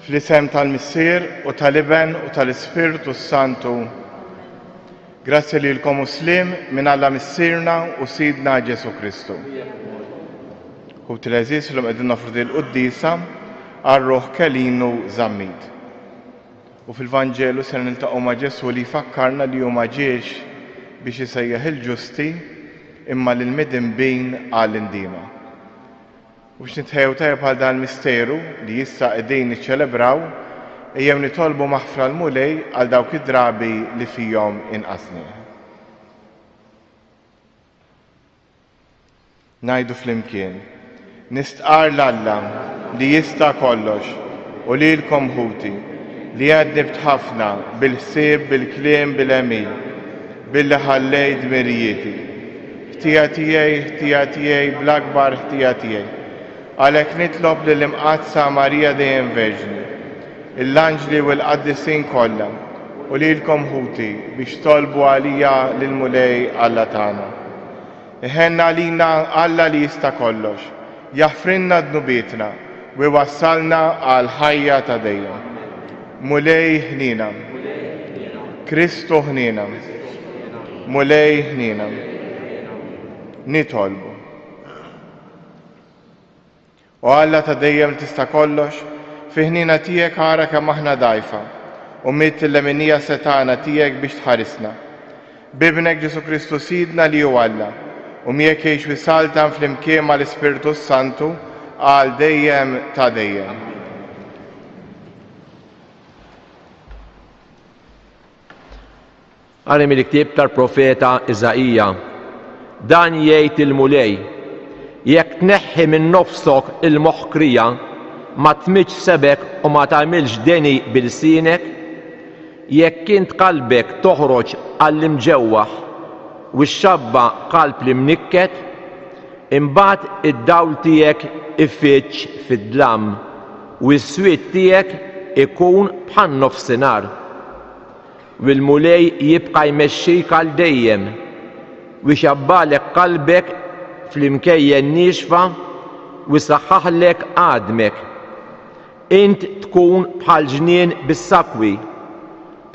Fl-isem tal-Missier u tal-Iben u tal-Ispirtu Santu. Grazzi lilkom Muslim minn Alla Missierna u Sidna Ġesu Kristu. U t-leżis l-lum qegħdin nofrdu l-Quddisa għar-Ruħ Kelinu Żammit. U fil-Vanġelu se niltaqgħu ma' Ġesu li jfakkarna li hu ma ġiex biex isejjaħ il-ġusti imma lil midinbin għall-indiema. U biex nitħejju tajjeb għal dan il-misteru li issa qegħdin niċċelebraw, ejjew nitolbu maħfra l-mulej għal dawk id-drabi li fihom inqasni. Ngħidu flimkien, nistqar l-Alla li jista' kollox u lilkom ħuti li għaddibt ħafna bil-ħsieb, bil-kliem, bil-għemil, billi ħallejt dmirijieti. Ħtija tiegħi bl-akbar ħtija tiegħi. Għalhekk nitlob lill-imqazza Marija dejjem Verġni, l-anġli u l-qaddisin kollha u lilkom ħuti biex tolbu għalija lill-mulej Alla tagħna. Iħenna għalina Alla li jista' kollox, jaħfrinna dnubietna u jwassalna għal ħajja ta' dejjem. Mulej ħnina, Kristu ħnina, mulej ħnina. Nitolbu. U Alla ta' dejjem tista' kollox, fi ħnina tiegħek ħara kemm aħna dgħajfa u mitt il-leminija setana tiegħek biex tħarisna. Bibnek Ġesu Kristu Sidna li hu Alla u miegħek jgħix wisaltan flimkien mal-Ispirtu Santu għal dejjem ta' dejjem. Għarim il-ktib tal-profeta Iżajija. Dan jgħid il-mulej, jekk tneħħi minn nofsok il-moħħkrija, ma tmiġ sebek u ma tagħmilx deni bil-sinek, jekk int qalbek toħroġ għall-imġewwaħ u x-xabba qalb li mnikket, imbagħad id-dawl tiegħek iffiċċ fid-dlam u s-swiet tiegħek ikun bħal nofsinhar. U l-mulej jibqa' jmexxik għal dejjem u jxabbalek qalbek fl-imkejjen nixfa u jsaħħaħlek għadmek. Int tkun bħal ġnien bis-sakwi,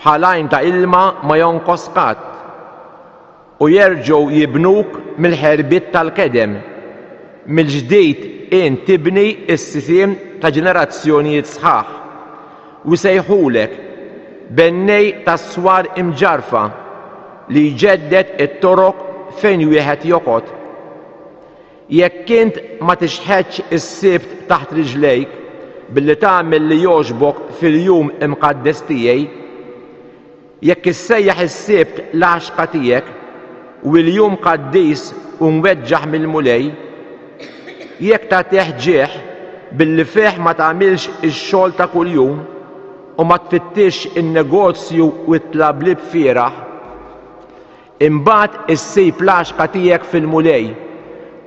bħal għajn ta' ilma ma jonqos qatt, u jerġgħu jibnuk mill-ħerbit tal-kedem. Mill-ġdid int tibni s-sisiem ta' ġenerazzjonijiet sħaħ u sejħulek bennej tas-swar imġarfa li jġeddet it-toroq fejn wieħed joqgħod. Jekk int ma tixħedx is-sibt taħt riġlejk billi tagħmel li jogħġbok fil-jum imqaddes tiegħi, jekk issejjaħ is-sibt l-għaxqa tiegħek u l-jum qaddis u mweġġaħ mill-mulej, jekk tagħtih ġieħ billi fih ma tagħmilx ix-xogħol ta' kuljum u ma tfittix in-negozju u t-tlab li bfieraħ, imbagħad issib l-għaxqa tiegħek fil-mulej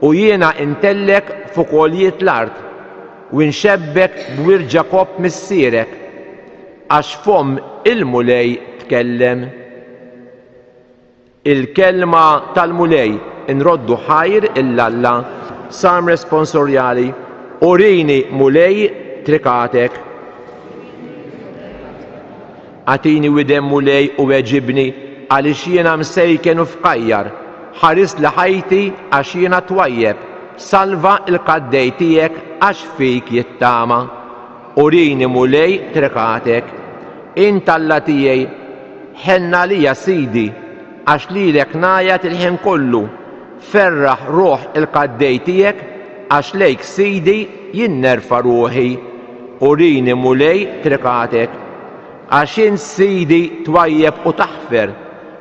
u jiena intellek fuq għoljiet l-art u nxebbek b'wirġa kopp missierek għax fom il-mulej tkellem. Il-kelma tal-mulej inroddu ħajr il-Alla, Salm responsorjali, urini mulej trikatek. Għatini widem mulej u weġibni għaliex jiena msejken u fqajjar, ħaris li ħajti għax jiena twajjeb, salva il-qaddej tiegħek għax fik jittama. Urini mulej trikatek, int Alla tiegħi ħenna lija Sidi għax lilek ngħajjat il-ħin kollu, ferraħ ruħ il-qaddej tiegħek għax lejk Sidi jinnerfa' ruħi. Urini mulej trikatek, għax int Sidi twajjeb u taħfer,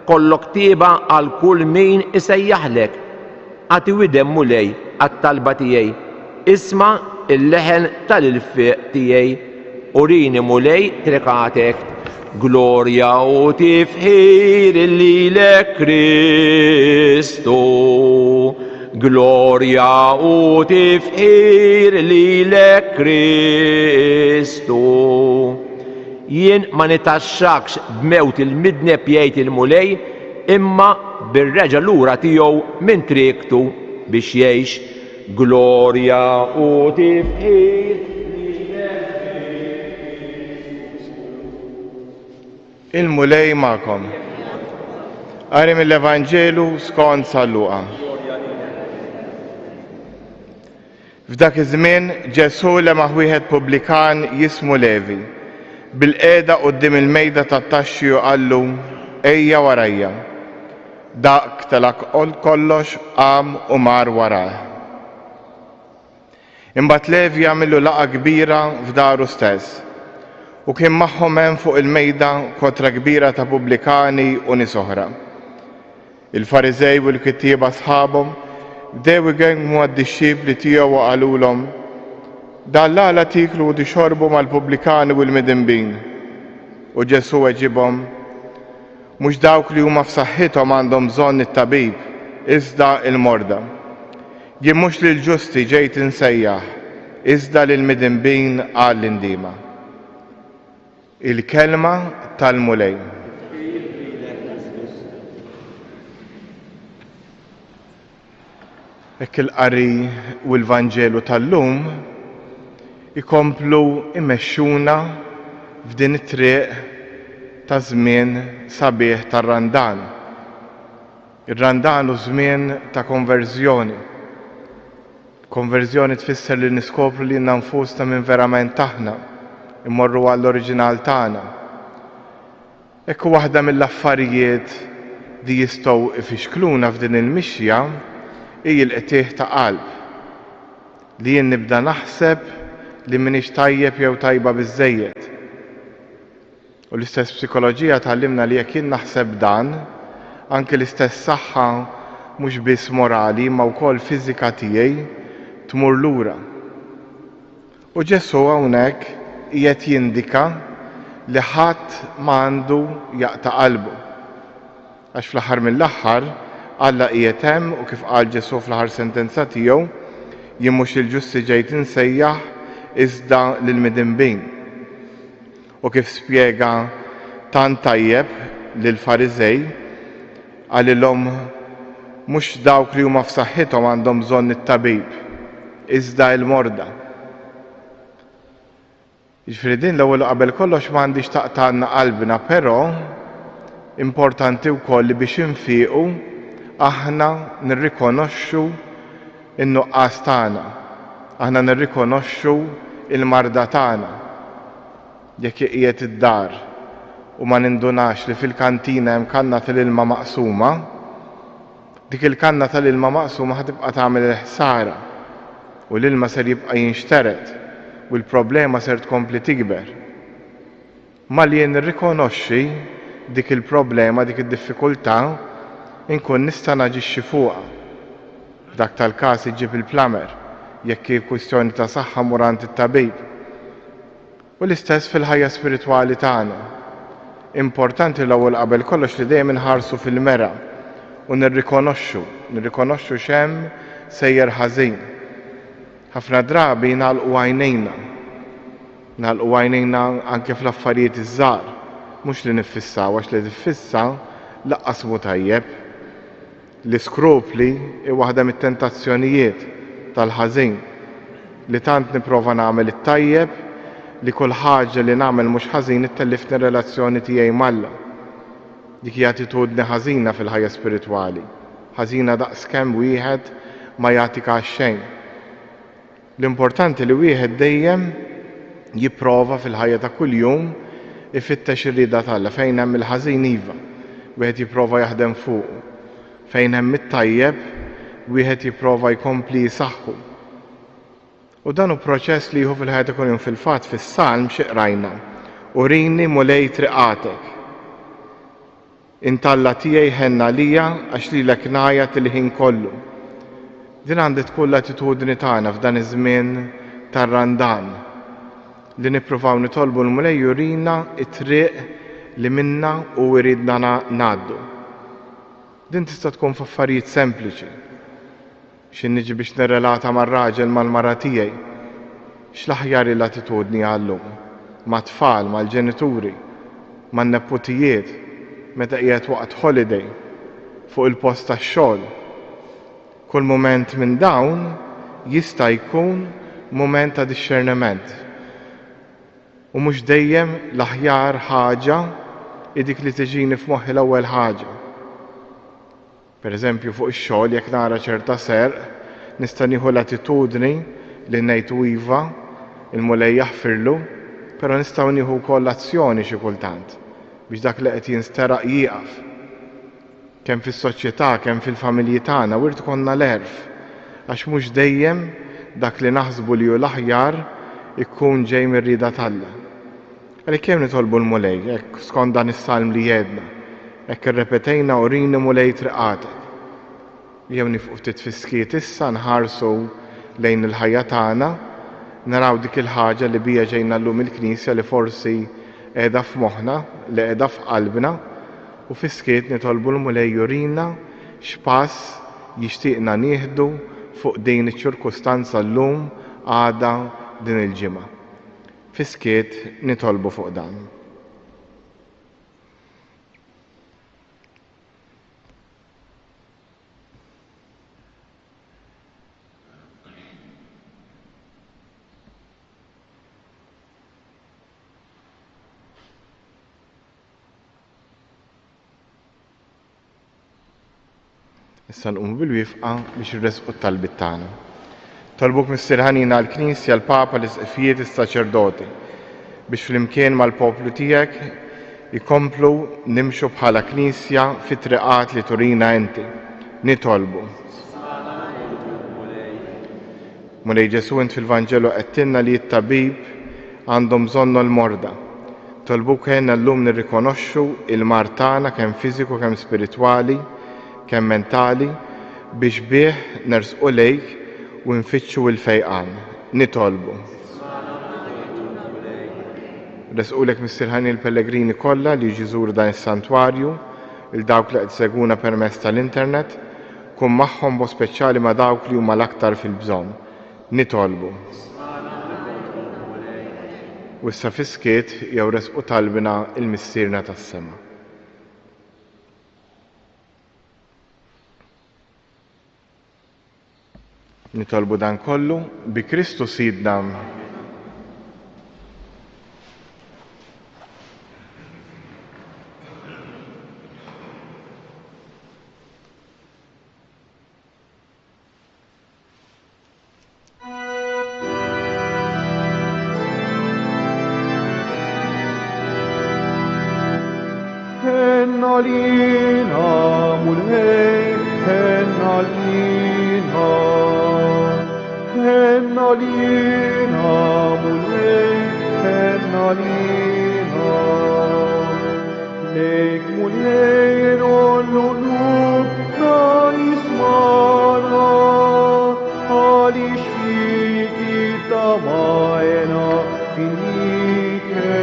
kollok tieba għal kull min isejjaħlek. Għati widem mulej għat-talba tiegħi, isma' il-leħen tal-ilfiq tiegħi. Urini mulej trikatek, glorja u tifħir lilek Kristu, glorja u tifħir lilek Kristu. Jien ma nitaxxakx b'mewt il-midneb jgħid il-mulej imma bir-reġa' lura tiegħu minn triqtu biex jgħix. Glorja u tifħir Il-mulej ma'kom. Qari mill-Evanġelu skont San Luqa. F'dak iż-żmien Ġesu lemaħ wieħed pubblikan jismu Levi bil-qiegħda quddiem il-mejda tat-taxxi u qallu ejja warajja. Dak telak kollox qam u mar warah. Imbagħad Levi għamillu laqgħa kbira f'daru stess u kien magħhom hemm fuq il-mejda kotra kbira ta' pubblikani u nies oħra. Il-Fariżej u l-kittieba sħabhom bdew igħenmu għad-dixxipli tiegħu u qalulhom dal-għala tiklu u tixorbu mal-pubblikani u l-midinbin. U Ġesu weġibhom mhux dawk li huma f'saħħithom għandhom bżonn it-tabib, iżda l-morda. Jien mhux lill-ġusti ġejt insejjaħ, iżda lill-midinbin qal l-indiema. Il-kelma tal-mulej. Hekk il-qari u l-Vanġelu tal-lum ikomplu imexxuna f'din it-triq ta' żmien sabiħ tar-Randan. Ir-Randan hu żmien ta' konverżjoni. Konverżjoni tfisser li niskopru li nfusna minn verament aħna, immorru għall-oriġinal tagħna. Ekku waħda mill-affarijiet li jistgħu ifixkluna f'din il-mixja hija l-qtieħ ta' qalb. Li jien nibda naħseb li m'iniex tajjeb jew tajba biżżejjed. U l-istess psikoloġija tgħallimna li jekk jien naħseb dan, anke l-istess saħħa mhux biss morali ma wkoll fiżika tiegħi tmur lura. U Ġesu hawnhekk qiegħed jindika li ħadd m'għandu jaqta' qalbu. Għax fl-aħħar mill-aħħar Alla qiegħed hemm u kif qal Ġesu fl-aħħar sentenza tiegħu jien mhux il-ġusti ġejt insejjaħ iżda lill-midinbin. U kif spjega tant tajjeb lill-Fariżej qalilhom mhux dawk li huma f'saħħithom għandhom bżonn it-tabib, iżda l-morda. Jiġifieri din l-ewwel qabel kollox m'għandix taqta'lna qalbna, però importanti wkoll li biex infiequ aħna nirrikonoxxu in-nuqqas tagħna. Aħna nirrikonoxxu il-marda tagħna. Jekk qiegħed id-dar u ma nindunax li fil-kantina hemm kanna tal-ilma maqsuma, dik il-kanna tal-ilma maqsuma ħatibqa' tagħmel il-ħsara u l-ilma ser jibqa' jinxteret u l-problema ser tkompli tikber. Ma li jien nirrikonoxxi dik il-problema, dik id-diffikultà, inkun nista' naġixxi fuqha. F'dak tal-każ iġib il-plamer jekk hi kwistjoni ta' saħħa murant it-tabib. U l-istess fil-ħajja spiritwali tagħna. Importanti l-ewwel qabel kollox li dejjem inħarsu fil-mera u nirrikonoxxu x'hemm sejjer ħażin. Ħafna drabi nagħlqu għajnejna anke fl-affarijiet iż-żgħar, mhux li nifissaw għax li tifissa laqqas mhu tajjeb. L-iskrupli hi waħda mit-tentazzjonijiet tal-ħażin li tant nipprova nagħmel it-tajjeb li kull ħaġa li nagħmel mhux ħażin ittellifni relazzjoni tiegħi mal-Alla. Dik hija attitudni ħażina fil-ħajja spiritwali. Ħażina daqskemm wieħed ma jagħtika xejn. L-importanti li wieħed dejjem jipprova fil-ħajja ta' kuljum ifittex ir-rieda tal-Alla fejn hemm il-ħażin iva, wieħed jipprova jaħdem fuq. Fejn hemm it-tajjeb, wieħed jipprova jkompli jsaħħu. U dan hu proċess li jieħu fil-ħajja ta' kuljum fil-fatt fis-Salm xi qrajna. Urini mulej triqatek. Intalla tiegħi ħenna lija għax lilek ngħajjat il-ħin kollu. Din għandi tkun l-attitudni tagħna f'dan iż-żmien tar-Randan. Li nippruvaw nitolbu l-mulej jurina it-triq li minna u jridna ngħaddu. Din tista' tkun f'affarijiet sempliċi. X'in niġi biex nirrelata mar-raġel mal-mara tiegħi. X'l-aħjar l-attitudni għallum mat-tfal, mal-ġenituri, man-nepputijiet, meta qiegħed waqt holiday fuq il-post tax-xogħol. Kull mument minn dawn jista' jkun mument ta' discerniment. U mhux dejjem l-aħjar ħaġa dik li tiġini f'moħħi l-ewwel ħaġa. Pereżempju fuq ix-xogħol jekk nara ċerta serq nista' nieħu l-attitudni li ngħid iva il-mulej jaħfirlu, però nistgħu nieħu wkoll azzjoni xi kultant biex dak li qed jinsteraq jieqaf. Kemm fis-soċjetà, kemm fil-familji tagħna wirt konna l-erf għax mhux dejjem dak li naħsbu li hu l-aħjar ikun ġej mir-rieda tal-Alla. Għalhekk kemm nitolbu l-mulej, hekk skont dan is-salm li jedna, hekk irrepetejna urini mulej triqatek. Jew nifqu ftit fiskiet issa nħarsu lejn il-ħajja tagħna, naraw dik il-ħaġa li bija ġejna llum il-Knisja li forsi qiegħda f'moħħna, li qiegħda f'qalbna, u fiskiet nitolbu l-mulej jurina x'pass jixtieqna nieħdu fuq din iċ-ċirkustanza llum għada din il-ġimgħa. Fiskiet nitolbu fuq dan. Issa nqumu bil-wifqa biex irresqu t-talbit tagħna. Tolbuk Missier ħanina l-Knisja, l-Papa, l-Isqifijiet, is-Saċerdoti biex flimkien mal-poplu tiegħek ikomplu nimxu bħala Knisja fit-triqat li turina inti. Nitolbu. Mulej Ġesu int fil-Vanġelu qedtilna li t-tabib għandhom bżonnu l-morda. Tolbuk ħenna llum nirrikonoxxu il-mar tagħna kemm fiżiku kemm spiritwali, kemm mentali biex bih nersqu lejk u nfittxu l-fejqan. Nitolbu. Resqulek Missier ħani l-Pellegrini kollha li jiġu jżuru dan is-santwarju, il dawk li qed seguna permezz tal-internet, kun magħhom bo speċjali ma' dawk li huma l-aktar fil-bżonn. Nitolbu. U issa fiskiet jew resqu talbina il-missierna tas-sema. Nitolbu dan kollu bi Kristu Sidna. Hennalina mulhej, hennalina, hennalina mulhej, hennalina. Lejk mulhej rollunu talismana, għaliex fiki tamajna finike.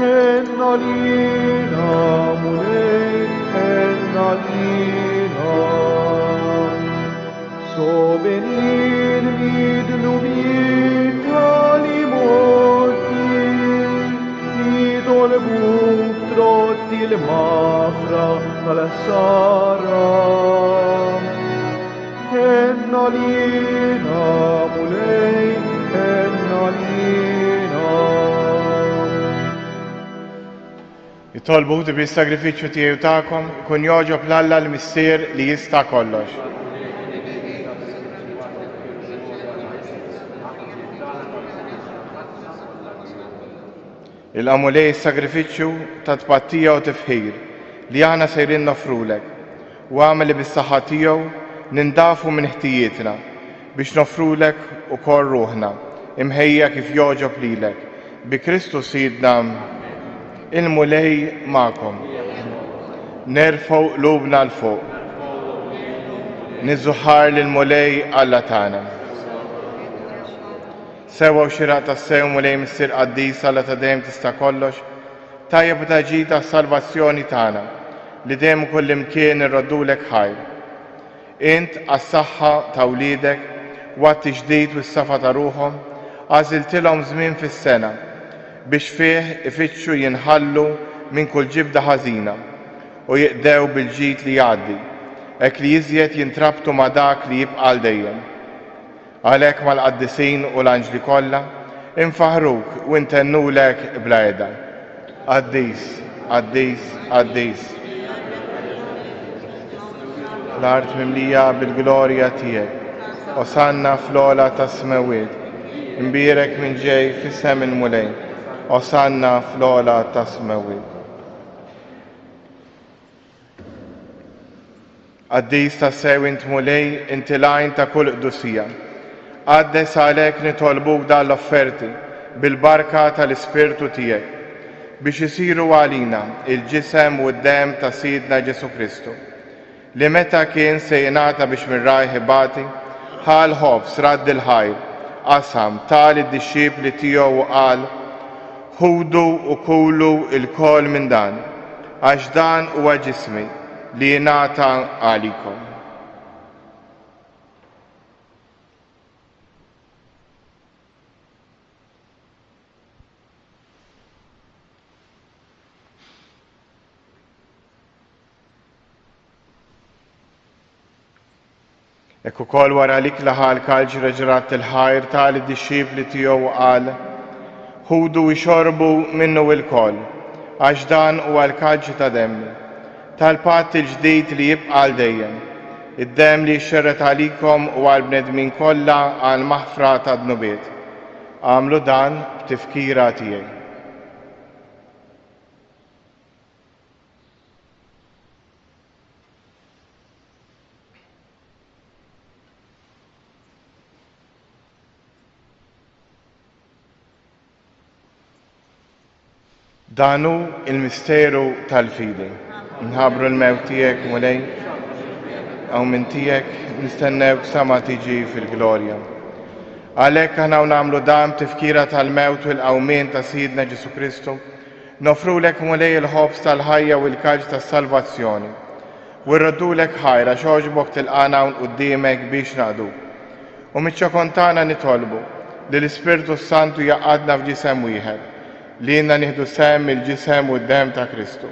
Hennalina mulej, hennalina. So venir midnubiet għalimoti, nidolbuk trott il-mafra tal-sara. Hennalina mulej, hennalina. Jitolbu bi s-sagrifiċċju tiegħu tagħkom kun joġob l-Alla l-Missier li jista' kollox. Il-għamulej s-sagrifiċċju ta' tpattija u tifħir li aħna sejrin nofrulek u għamel li bis-saħħa tiegħu nindafu minn ħtijietna biex nofrulek ukoll ruħna imħejja kif joġob lilek bi Kristu Sidna. Il-mulej magħkom. Nerfgħu qlubna l-fuq. Niżuħar lill-mulej Alla tagħna. Sewa u xiraq tas-sew mulej Missier Qaddis Alla ta' dejjem tista' kollox, tajjeb u taġid tas-salvazzjoni tagħna li dejjem kull imkien irroddulek ħajr. Int għas-saħħa ta' wliedek waqt ġdid u s-safa ta' ruħhom għażiltilhom żmien fis-sena biex fih ifittxu jinħallu minn kull ġibda ħażina u jiqdew bil-ġid li jgħaddi, hekk li iżjed jintrabtu ma' dak li jibqa' għal dejjem. Għalhekk mal-qaddisin u l-anġli kollha infaħruk u ntennulek bla għeda. Qaddis, qaddis, qaddis. L-art mimlija bil-glorja tiegħek. Osanna fl-ola tas-smawiet. Imbierek minn ġej fis-sem il-mulej. Osanna fl-ola tas-smawiet. Qaddis tas-sew int mulej inti lajn ta' kull qdusija. Qaddes għalhekk nitolbuk dan l-offerti bil-barka tal-Ispirtu tiegħek biex isiru għalina il-ġisem u d-dem ta' Sidna Ġesu Kristu li meta kien se jingħata biex mir-rajħ ibati ħal ħobs radd il-ħajr qasam tal id-dixxiepli tiegħu u qal ħudu u kulu l-kol minn dan għax dan huwa ġismi li jingħata għalikom. Ekk ukoll wara li klaħa l-kalġ reġrat il-ħajr tal id-dixxiepli tiegħu qal ħudu jxorbu minnu l-koll għax dan huwa l-kalġ ta' demmi tal-patt il-ġdid li jibqa' għal dejjem id-demm li jxerret għalikom u għall bnedmin kollha għal maħfra ta' dnubiet. Għamlu dan b'tifkira tiegħi. Danu il-misteru tal-fidi. Nħabru l-mewt tiegħek mulej, għaw minn tiegħek nistennewk sama tiġi fil-glorja. Għalhekk aħna nagħmlu dan tifkira tal-mewt u l-qawmien ta' Sidna Ġesu Kristu, nofrulek mulej il-ħobs tal-ħajja u l-kalġ tas-salvazzjoni. U rroddulek ħajra xogħġbok tilqana hawn quddiemek biex naqduk. U miċ-ċokontana nitolbu li l-Ispirtu Santu jaqgħadna f'ġisem wieħed li jenna nieħdu sem il-ġisem u d-dem ta' Kristu.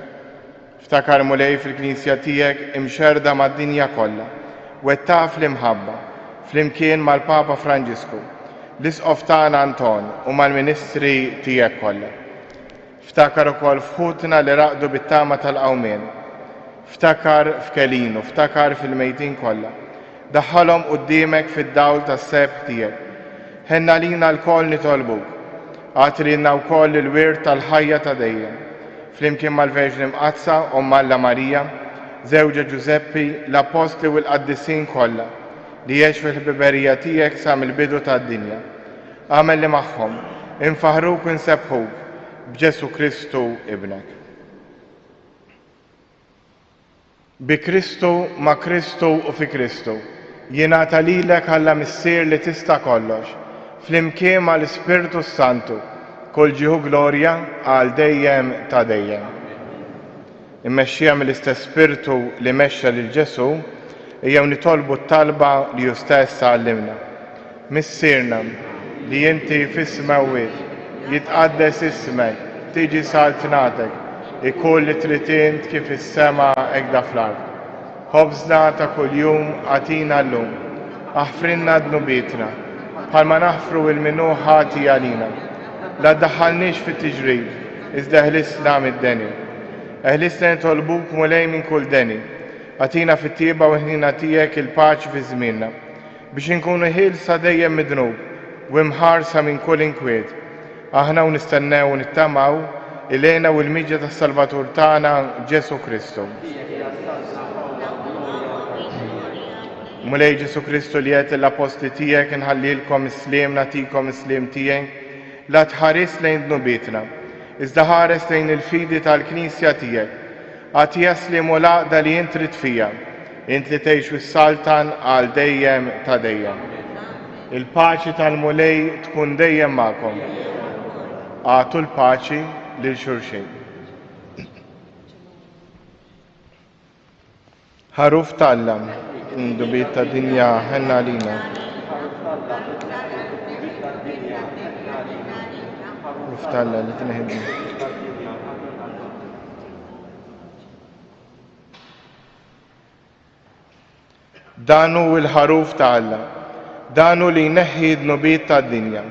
Ftakar mulej fil-Knisja tiegħek imxerda mad-dinja kollha, wettaq fl-imħabba, flimkien mal-Papa Franġisku, l-Isqof tagħna Anton u mal-Ministri tiegħek kollha. Ftakar ukoll fħutna li raqdu bit-tama tal-qawmien. Ftakar f'Kelinu, ftakar fil-mejtin kollha. Daħħalhom quddiemek fid-dawl tas-seb tiegħek. Ħenna lina l-koll nitolbuk. Għatrilna wkoll il-wirt tal-ħajja ta' dejjem. Flimkien mal-Verġni Mqazza Omma Alla Marija, żewġa Ġuseppi, l-Apostli u l-Qaddisin kollha li jgħix fil-ħbiberija tiegħek sa mill-bidu tad-dinja. Għamel li magħhom infaħruk u nsebħuk b'Ġesu Kristu ibnek. Bi Kristu, ma' Kristu u fi Kristu, jingħata lilek Alla missier li tista' kollox, flimkien mal-Ispirtu Santu, kull ġieħu glorja għal dejjem ta' dejjem. Immexxija mill-istess Spirtu li mexxa lil Ġesu, ejjew nitolbu t-talba li hu stess għallimna. Missierna li inti fis-smawiet jitqaddes ismek, tiġi saltnatek, ikun li trid int kif is-sema hekk fl-ard. Ħobżna ta' kuljum għatina llum, aħfrinna dnubietna, bħalma naħfru il-minu ħati għalina. La ddaħħalniex fit-tiġrid, iżda ħlisna mid-deni. Ħlisna nitolbuk mulej minn kull deni. Għatina fit-tieba u ħnina tiegħek il-paċi fi żmienna, biex inkunu ħilsa dejjem midnub u mħarsa minn kull inkwiet. Aħna u nistennew u nittamaw ilejna u l-miġja tas-Salvatur tagħna Ġesu Kristu. Mulej Ġesu Kristu li qed l-apostli tiegħek inħallilkom is-sliem nagħtikom is-sliem tiegħek, la tħares lejn dnubietna, iżda ħares lejn il-fidi tal-Knisja tiegħek. Għatija slim u laqda li int trid fija, int li tgħix wis-saltan għal dejjem ta' dejjem. Il-paċi tal-mulej tkun dejjem magħkom. Għatu l-paċi lil xulxin. Ħaruf tal-Alla, ndubiet ta' dinja ħenna lina. Ħaruf tal-Alla li tinħedni. Danu il-ħaruf ta' Alla, danu li jneħħi d-nubiet ta' dinja.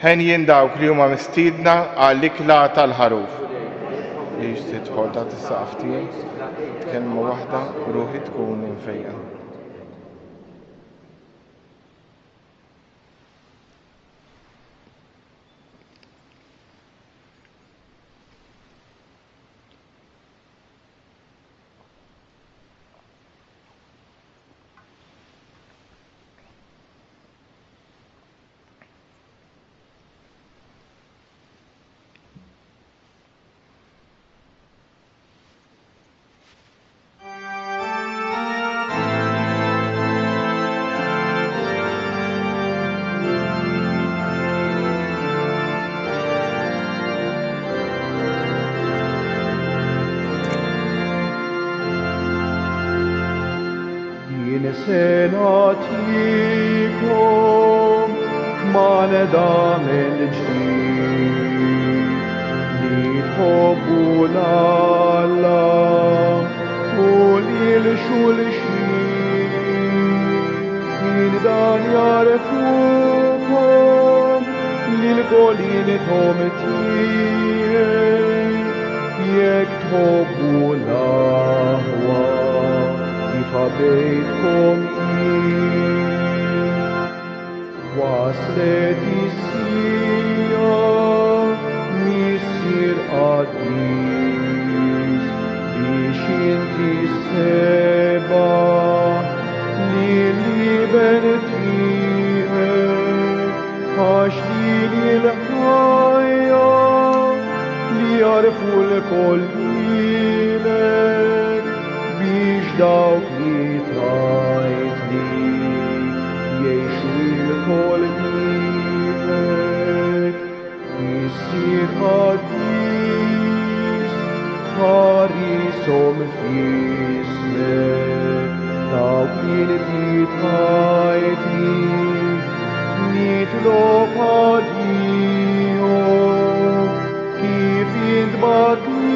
Ħen jien dawk li huma mistiedna għall-ikla tal-ħaruf. lix tidħol ta' tissaqaf tiegħi, kelma waħda ruħi tkun infejqa. Senatikum kmane damen ġdid nitħobbu l-Allah u l-xulxin min dan jarfukom lil-golin tomtien jek tħobbu l-ahwa habejtkom waslet is-sija missir qadis biex inti seba li-liben tiegħek għax li l-ħajja li jarfu l-kol ilek biex dawk li tajtni jiexu l-kol miegħek jissir qadis ħarisom f'ismek dawk li tajtni nitlob għalihom kif intbatnili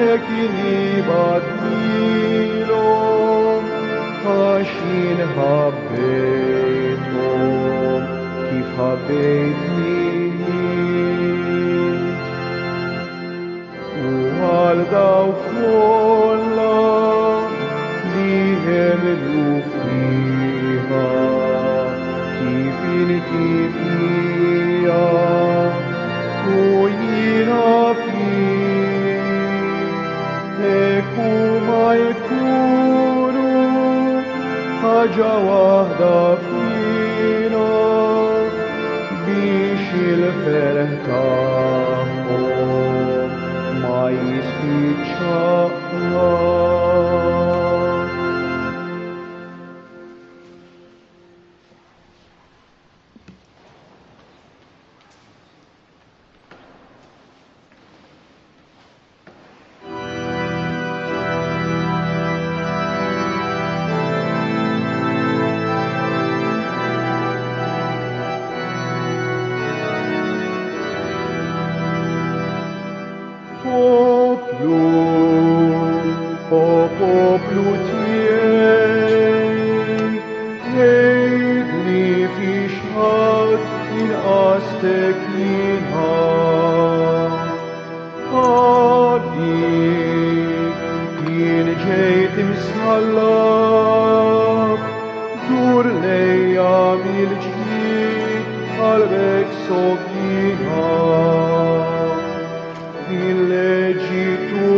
Hekini badilom, għaxin ħabbejtom, kif ħabbejtni. U għal daw kolla li hemlu fiha, kif inti fija, u jina Eku ma jkunu ħaġa waħda fina biex il-ferħ tagħhom ma jispiċċa. Poplu tiegħi, ħejtni fi xħat inqastek jiena. Għaddik jien ġejt imsallak, dur lejja mill-ġdid qalbek sogina. Il-leġitu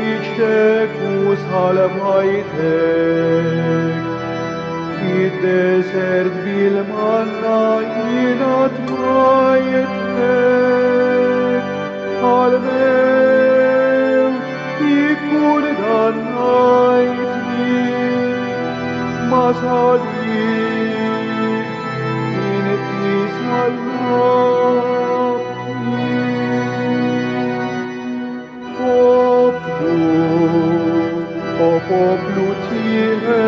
iġtek usħal bħajtek, fid-desert bil-manna jina tmajtek, għal-mew ikun dannajtni, ma salik inti sallabni. Poplu tiegħi,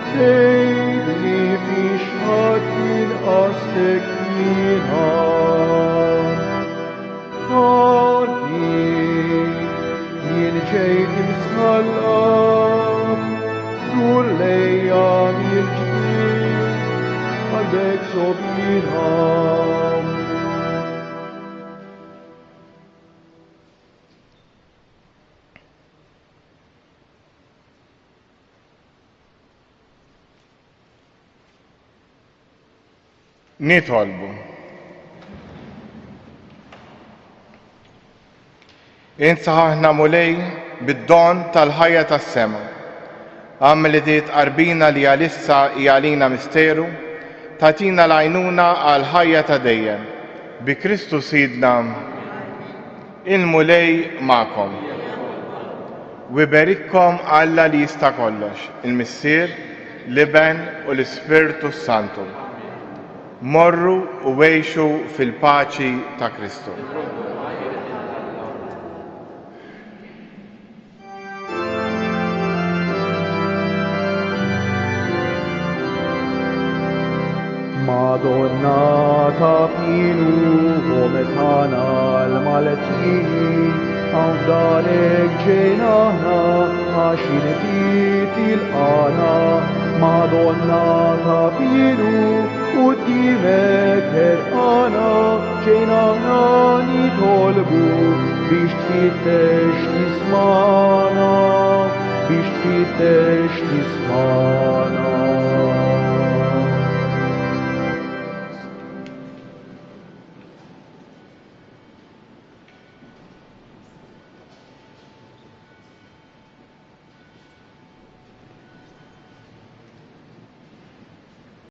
ħejtni fi xħat inqastek jiena. Għaddik jien ġejt imsallab, dur lejja mill-ġdid qalbek sogina. nitolbu. Int saħħna mulej bid-don tal-ħajja tas-sema. Għam li diet qarbina li għalissa jgħalina misteru, tatina l-għajnuna għal ħajja ta' dejjem. Bi Kristu sidna, il-mulej ma'kom. Wiberikkom Alla li jista' kollox, il-Missier, l-Iben u l-Ispirtu Santu. Morru u wejxu fil-paċi ta' Kristu. Madonna ta' pienu vometana l-maletini għafdalek ġejnaħna għaxin il-qana. Madonna ta' pienu u d-dimek herqana ġejnaħna nitolbu biex tfittex tismana, biex tfittex tismana.